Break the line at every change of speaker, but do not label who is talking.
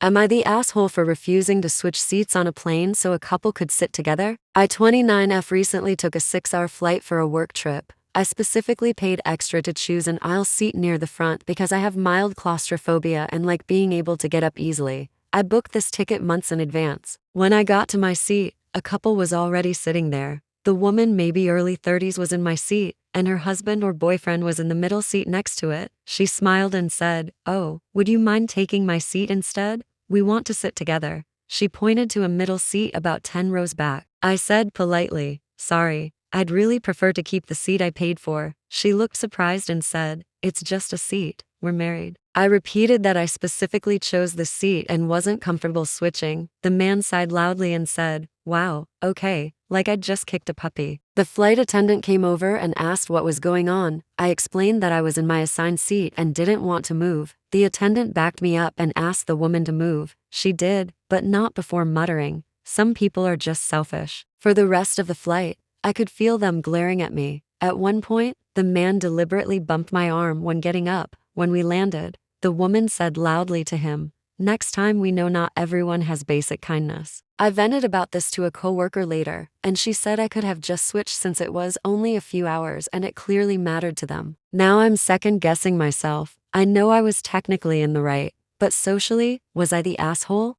Am I the asshole for refusing to switch seats on a plane so a couple could sit together? I 29F recently took a 6-hour flight for a work trip. I specifically paid extra to choose an aisle seat near the front because I have mild claustrophobia and like being able to get up easily. I booked this ticket months in advance. When I got to my seat, a couple was already sitting there. The woman, maybe early 30s, was in my seat, and her husband or boyfriend was in the middle seat next to it. She smiled and said, "Oh, would you mind taking my seat instead? We want to sit together." She pointed to a middle seat about 10 rows back. I said politely, "Sorry, I'd really prefer to keep the seat I paid for." She looked surprised and said, "It's just a seat. We're married." I repeated that I specifically chose the seat and wasn't comfortable switching. The man sighed loudly and said, "Wow, okay, like I'd just kicked a puppy." The flight attendant came over and asked what was going on. I explained that I was in my assigned seat and didn't want to move. The attendant backed me up and asked the woman to move. She did, but not before muttering, "Some people are just selfish." For the rest of the flight, I could feel them glaring at me. At one point, the man deliberately bumped my arm when getting up. When we landed, the woman said loudly to him, "Next time we know not everyone has basic kindness." I vented about this to a coworker later, and she said I could have just switched since it was only a few hours and it clearly mattered to them. Now I'm second guessing myself. I know I was technically in the right, but socially, was I the asshole?